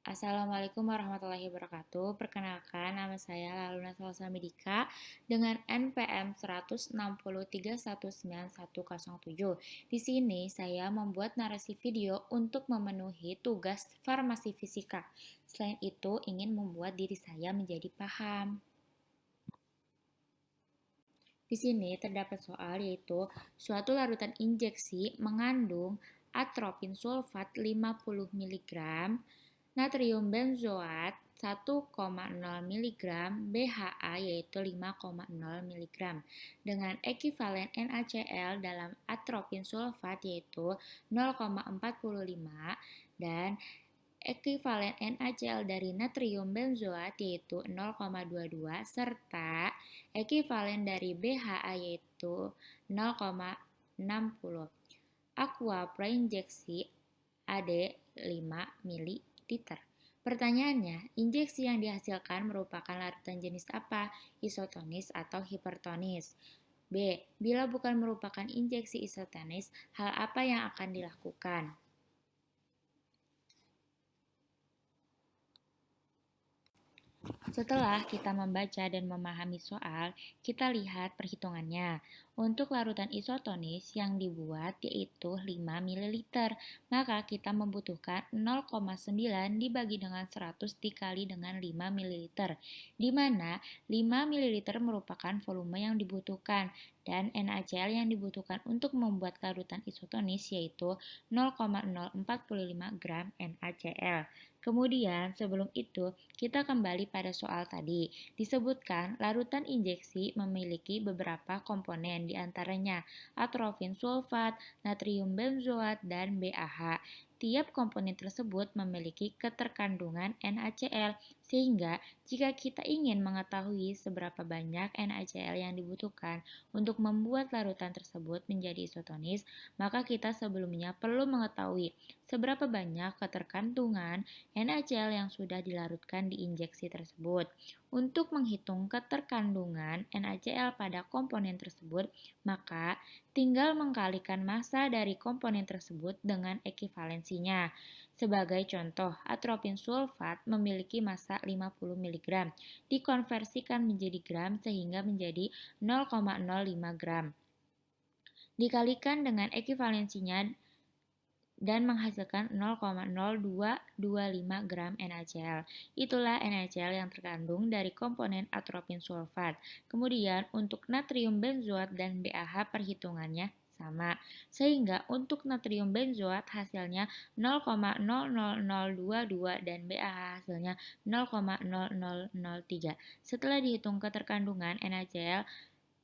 Assalamualaikum warahmatullahi wabarakatuh. Perkenalkan, nama saya Laluna Salsa Medika dengan NPM 160319107. Di sini saya membuat narasi video untuk memenuhi tugas farmasi fisika. Selain itu, ingin membuat diri saya menjadi paham. Di sini terdapat soal yaitu suatu larutan injeksi mengandung atropin sulfat 50 mg, natrium benzoat 1,0 mg, BHA yaitu 5,0 mg dengan ekivalen NaCl dalam atropin sulfat yaitu 0,45 dan ekivalen NaCl dari natrium benzoat yaitu 0,22 serta ekivalen dari BHA yaitu 0,60. Aqua prainjeksi AD 5 ml. Pertanyaannya, injeksi yang dihasilkan merupakan larutan jenis apa? Isotonis atau hipertonis? B. Bila bukan merupakan injeksi isotonis, hal apa yang akan dilakukan? Setelah kita membaca dan memahami soal, kita lihat perhitungannya. Untuk larutan isotonis yang dibuat yaitu 5 ml, maka kita membutuhkan 0,9 dibagi dengan 100 dikali dengan 5 ml, di mana 5 ml merupakan volume yang dibutuhkan dan NaCl yang dibutuhkan untuk membuat larutan isotonis yaitu 0,045 gram NaCl. Kemudian sebelum itu kita kembali pada soal tadi. Disebutkan larutan injeksi memiliki beberapa komponen diantaranya atropin sulfat, natrium benzoat, dan BAH. Tiap komponen tersebut memiliki keterkandungan NaCl, sehingga jika kita ingin mengetahui seberapa banyak NaCl yang dibutuhkan untuk membuat larutan tersebut menjadi isotonis, maka kita sebelumnya perlu mengetahui seberapa banyak keterkandungan NaCl yang sudah dilarutkan di injeksi tersebut. Untuk menghitung keterkandungan NaCl pada komponen tersebut, maka tinggal mengkalikan massa dari komponen tersebut dengan ekivalensinya. Sebagai contoh, atropin sulfat memiliki massa 50 mg, dikonversikan menjadi gram sehingga menjadi 0,05 gram. Dikalikan dengan ekivalensinya dan menghasilkan 0,0225 gram NaCl. Itulah NaCl yang terkandung dari komponen atropin sulfat. Kemudian untuk natrium benzoat dan BAH perhitungannya sama. Sehingga untuk natrium benzoat hasilnya 0,00022 dan BAH hasilnya 0,0003. Setelah dihitung keterkandungan NaCl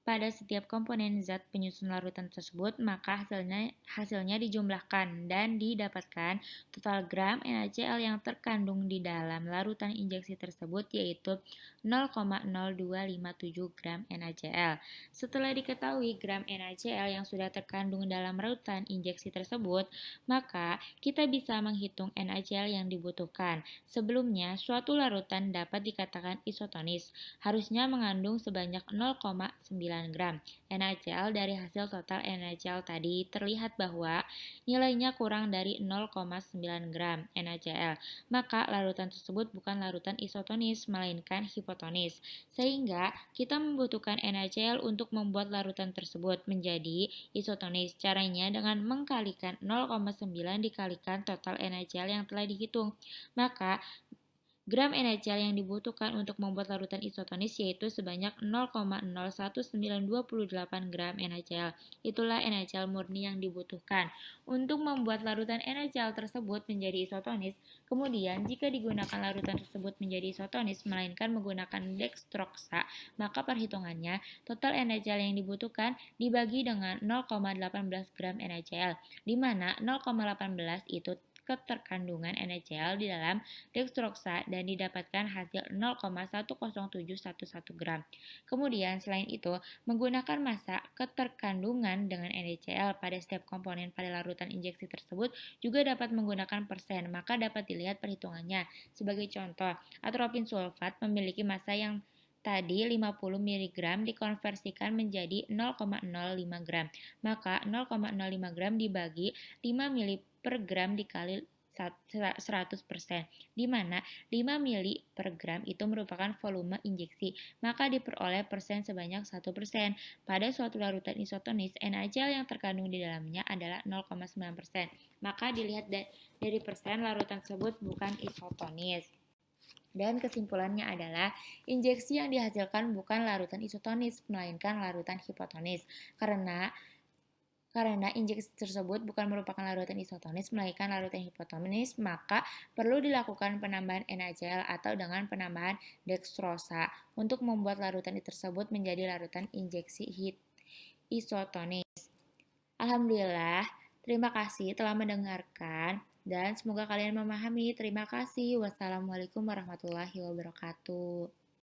pada setiap komponen zat penyusun larutan tersebut, maka hasilnya dijumlahkan dan didapatkan total gram NaCl yang terkandung di dalam larutan injeksi tersebut yaitu 0,0257 gram NaCl. Setelah diketahui gram NaCl yang sudah terkandung dalam larutan injeksi tersebut, maka kita bisa menghitung NaCl yang dibutuhkan. Sebelumnya, suatu larutan dapat dikatakan isotonis, harusnya mengandung sebanyak 0,9 gram NaCl. Dari hasil total NaCl tadi terlihat bahwa nilainya kurang dari 0,9 gram NaCl. Maka larutan tersebut bukan larutan isotonis melainkan hipotonis. Sehingga kita membutuhkan NaCl untuk membuat larutan tersebut menjadi isotonis. Caranya dengan mengkalikan 0,9 dikalikan total NaCl yang telah dihitung. Maka gram NaCl yang dibutuhkan untuk membuat larutan isotonis yaitu sebanyak 0,01928 gram NaCl. Itulah NaCl murni yang dibutuhkan untuk membuat larutan NaCl tersebut menjadi isotonis. Kemudian, jika digunakan larutan tersebut menjadi isotonis melainkan menggunakan dextroxa, maka perhitungannya total NaCl yang dibutuhkan dibagi dengan 0,18 gram NaCl, di mana 0,18 itu keterkandungan NaCl di dalam dextroxa dan didapatkan hasil 0,10711 gram. Kemudian selain itu, menggunakan massa keterkandungan dengan NaCl pada setiap komponen pada larutan injeksi tersebut juga dapat menggunakan persen, maka dapat dilihat perhitungannya. Sebagai contoh, atropin sulfat memiliki massa yang tadi 50 mg dikonversikan menjadi 0,05 gram. Maka 0,05 gram dibagi 5 ml per gram dikali 100%, di mana 5 mili per gram itu merupakan volume injeksi, maka diperoleh persen sebanyak 1%. Pada suatu larutan isotonis, NaCl yang terkandung di dalamnya adalah 0,9%, maka dilihat dari persen larutan tersebut bukan isotonis. Dan kesimpulannya adalah injeksi yang dihasilkan bukan larutan isotonis, melainkan larutan hipotonis. Karena injeksi tersebut bukan merupakan larutan isotonis melainkan larutan hipotonis, maka perlu dilakukan penambahan NaCl atau dengan penambahan dextrosa untuk membuat larutan tersebut menjadi larutan injeksi isotonis. Alhamdulillah, terima kasih telah mendengarkan dan semoga kalian memahami. Terima kasih. Wassalamualaikum warahmatullahi wabarakatuh.